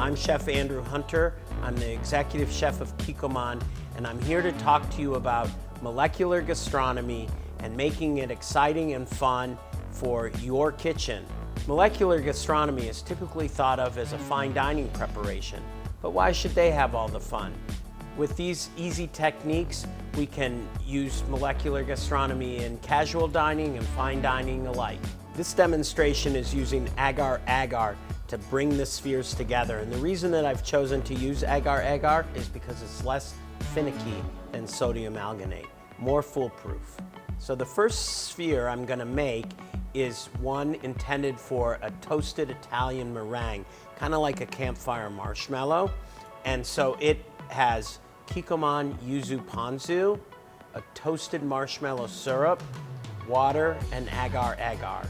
I'm Chef Andrew Hunter. I'm the executive chef of Kikkoman, and I'm here to talk to you about molecular gastronomy and making it exciting and fun for your kitchen. Molecular gastronomy is typically thought of as a fine dining preparation, but why should they have all the fun? With these easy techniques, we can use molecular gastronomy in casual dining and fine dining alike. This demonstration is using agar-agar to bring the spheres together. And the reason that I've chosen to use agar-agar is because it's less finicky than sodium alginate, more foolproof. So the first sphere I'm gonna make is one intended for a toasted Italian meringue, kind of like a campfire marshmallow. And so it has Kikkoman Yuzu Ponzu, a toasted marshmallow syrup, water, and agar-agar.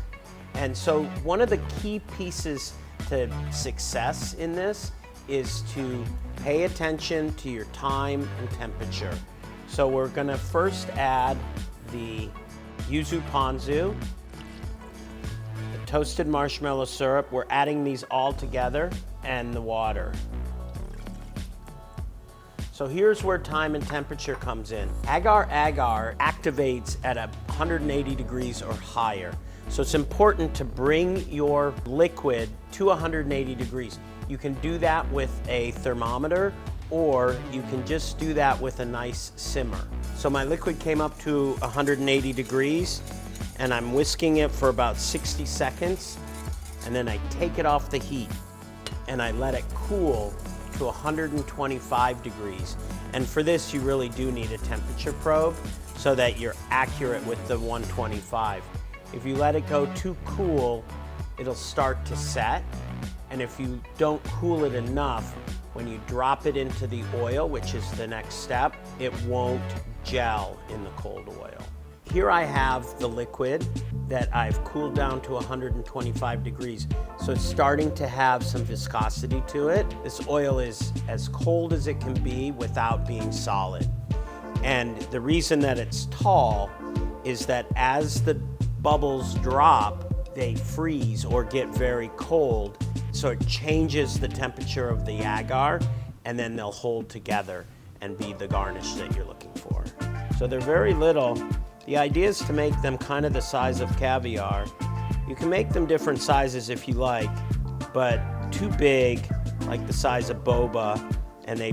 And so one of the key pieces to success in this is to pay attention to your time and temperature. So we're gonna first add the Yuzu Ponzu, the toasted marshmallow syrup. We're adding these all together, and the water. So here's where time and temperature comes in. Agar-agar activates at 180 degrees or higher. So it's important to bring your liquid to 180 degrees. You can do that with a thermometer, or you can just do that with a nice simmer. So my liquid came up to 180 degrees, and I'm whisking it for about 60 seconds, and then I take it off the heat, and I let it cool to 125 degrees. And for this, you really do need a temperature probe so that you're accurate with the 125. If you let it go too cool, it'll start to set. And if you don't cool it enough, when you drop it into the oil, which is the next step, it won't gel in the cold oil. Here I have the liquid that I've cooled down to 125 degrees. So it's starting to have some viscosity to it. This oil is as cold as it can be without being solid. And the reason that it's tall is that as the bubbles drop, they freeze or get very cold. So it changes the temperature of the agar, and then they'll hold together and be the garnish that you're looking for. So they're very little. The idea is to make them kind of the size of caviar. You can make them different sizes if you like, but too big, like the size of boba, and they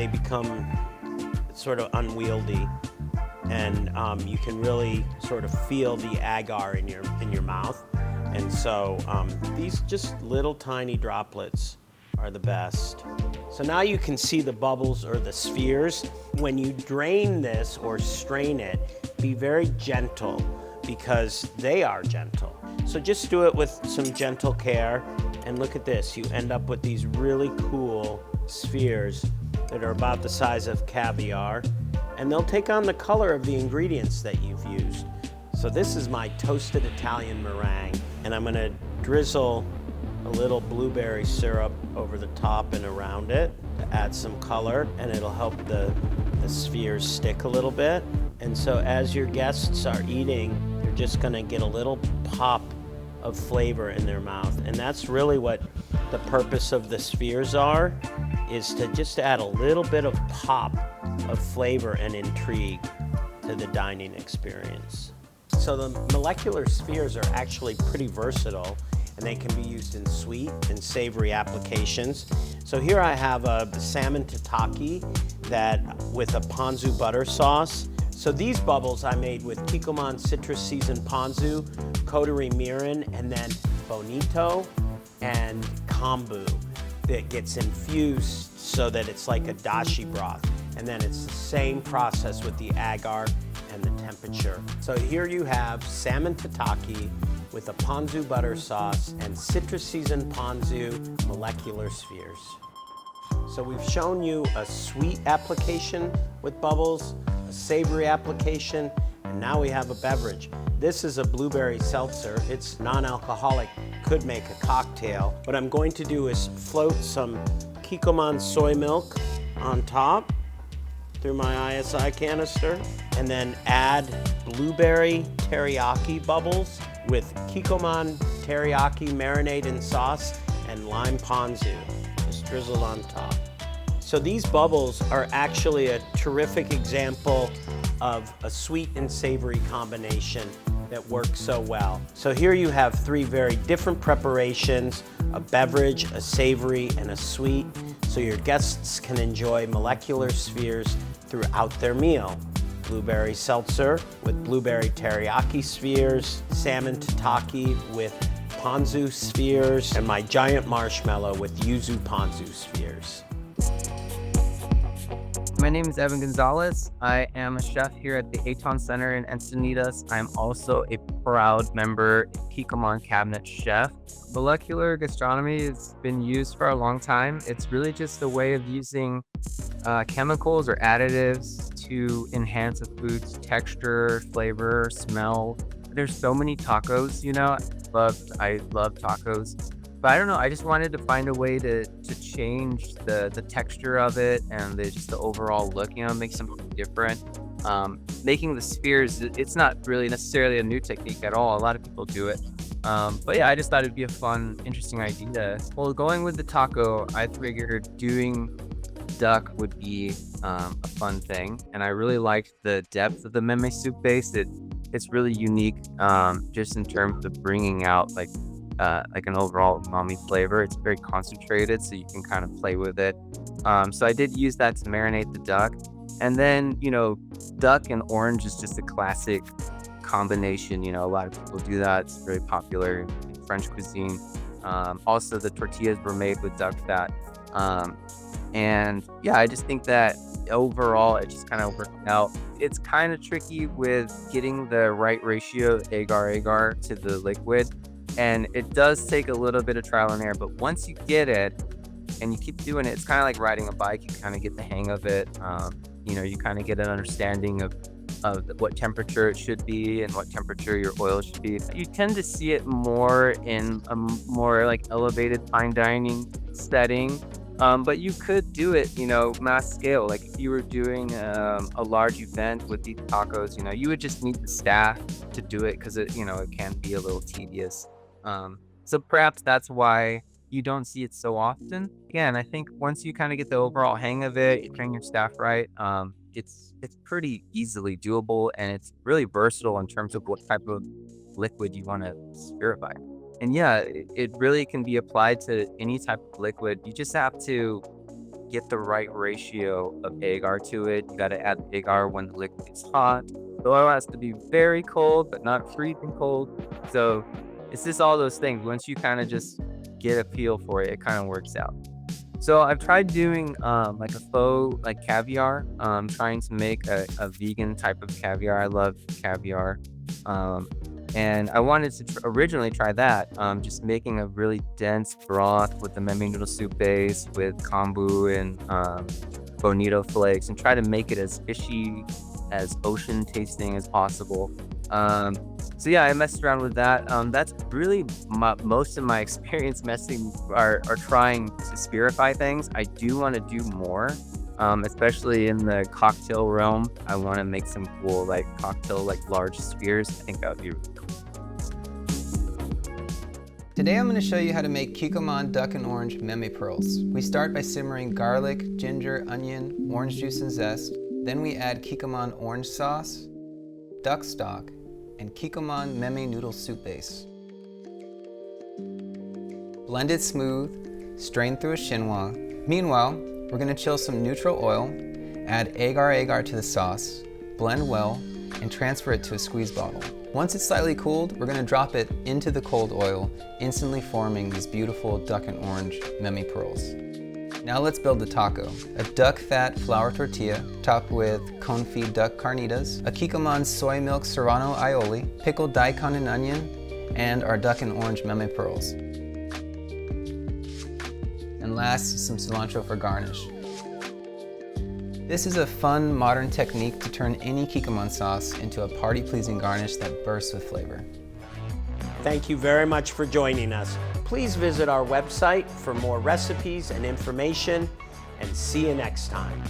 become sort of unwieldy. And you can really sort of feel the agar in your mouth. And so these just little tiny droplets are the best. So now you can see the bubbles or the spheres. When you drain this or strain it, be very gentle because they are gentle. So just do it with some gentle care. And look at this, you end up with these really cool spheres that are about the size of caviar. And they'll take on the color of the ingredients that you've used. So this is my toasted Italian meringue, and I'm gonna drizzle a little blueberry syrup over the top and around it to add some color, and it'll help the spheres stick a little bit. And so as your guests are eating, they're just gonna get a little pop of flavor in their mouth. And that's really what the purpose of the spheres are, is to just add a little bit of pop of flavor and intrigue to the dining experience. So the molecular spheres are actually pretty versatile, and they can be used in sweet and savory applications. So here I have a salmon Tataki with a Ponzu butter sauce. So these bubbles I made with Kikkoman citrus seasoned Ponzu, Coterie mirin, and then bonito and kombu that gets infused so that it's like a dashi broth. And then it's the same process with the agar and the temperature. So here you have salmon Tataki with a Ponzu butter sauce and citrus seasoned Ponzu molecular spheres. So we've shown you a sweet application with bubbles, a savory application, and now we have a beverage. This is a blueberry seltzer. It's non-alcoholic, could make a cocktail. What I'm going to do is float some Kikkoman soy milk on top through my ISI canister, and then add blueberry teriyaki bubbles with Kikkoman teriyaki marinade and sauce and lime ponzu. Just drizzled on top. So these bubbles are actually a terrific example of a sweet and savory combination that works so well. So here you have three very different preparations, a beverage, a savory, and a sweet, so your guests can enjoy molecular spheres throughout their meal. Blueberry seltzer with blueberry teriyaki spheres, salmon tataki with Ponzu spheres, and my giant marshmallow with Yuzu Ponzu spheres. My name is Gonzalez. I am a chef here at the Aton Center in Encinitas. I'm also a proud member of Kikkoman Cabinet Chef. Molecular gastronomy has been used for a long time. It's really just a way of using chemicals or additives to enhance a food's texture, flavor, smell. There's so many tacos, you know. I love tacos. But I don't know, I just wanted to find a way to change the texture of it and just the overall look, you know, make something different. Making the spheres, it's not really necessarily a new technique at all. A lot of people do it. But yeah, I just thought it'd be a fun, interesting idea. Well, going with the taco, I figured doing duck would be a fun thing. And I really liked the depth of the meme soup base. It's really unique just in terms of bringing out like an overall umami flavor. It's very concentrated, so you can kind of play with it. So I did use that to marinate the duck. And then, you know, duck and orange is just a classic combination. You know, a lot of people do that. It's very popular in French cuisine. Also, the tortillas were made with duck fat. And yeah, I just think that overall, it just kind of worked out. It's kind of tricky with getting the right ratio of agar-agar to the liquid. And it does take a little bit of trial and error, but once you get it and you keep doing it, it's kind of like riding a bike. You kind of get the hang of it. You know, you kind of get an understanding of what temperature it should be and what temperature your oil should be. You tend to see it more in a more like elevated fine dining setting. But you could do it, you know, mass scale. Like if you were doing a large event with these tacos, you know, you would just need the staff to do it because it, you know, it can be a little tedious. So perhaps that's why you don't see it so often. Again, I think once you kind of get the overall hang of it, you train your staff right, it's pretty easily doable, and it's really versatile in terms of what type of liquid you want to spherify. And yeah, it really can be applied to any type of liquid. You just have to get the right ratio of agar to it. You got to add the agar when the liquid is hot. The oil has to be very cold, but not freezing cold. So it's just all those things. Once you kind of just get a feel for it, it kind of works out. So I've tried doing like a faux like caviar. Trying to make a vegan type of caviar. I love caviar. And I wanted to originally try that, just making a really dense broth with the meme noodle soup base with kombu and bonito flakes, and try to make it as fishy, as ocean tasting as possible. So yeah, I messed around with that. That's really most of my experience messing are trying to spherify things. I do want to do more. Especially in the cocktail realm. I want to make some cool like cocktail like large spheres. I think that would be really cool. Today I'm going to show you how to make Kikkoman duck and orange meme pearls. We start by simmering garlic, ginger, onion, orange juice and zest. Then we add Kikkoman orange sauce, duck stock, and Kikkoman meme noodle soup base. Blend it smooth, strain through a chinois. Meanwhile, we're going to chill some neutral oil, add agar-agar to the sauce, blend well, and transfer it to a squeeze bottle. Once it's slightly cooled, we're going to drop it into the cold oil, instantly forming these beautiful duck and orange meme pearls. Now let's build the taco. A duck fat flour tortilla topped with confit duck carnitas, a Kikkoman soy milk serrano aioli, pickled daikon and onion, and our duck and orange meme pearls. And last, some cilantro for garnish. This is a fun, modern technique to turn any Kikkoman sauce into a party-pleasing garnish that bursts with flavor. Thank you very much for joining us. Please visit our website for more recipes and information, and see you next time.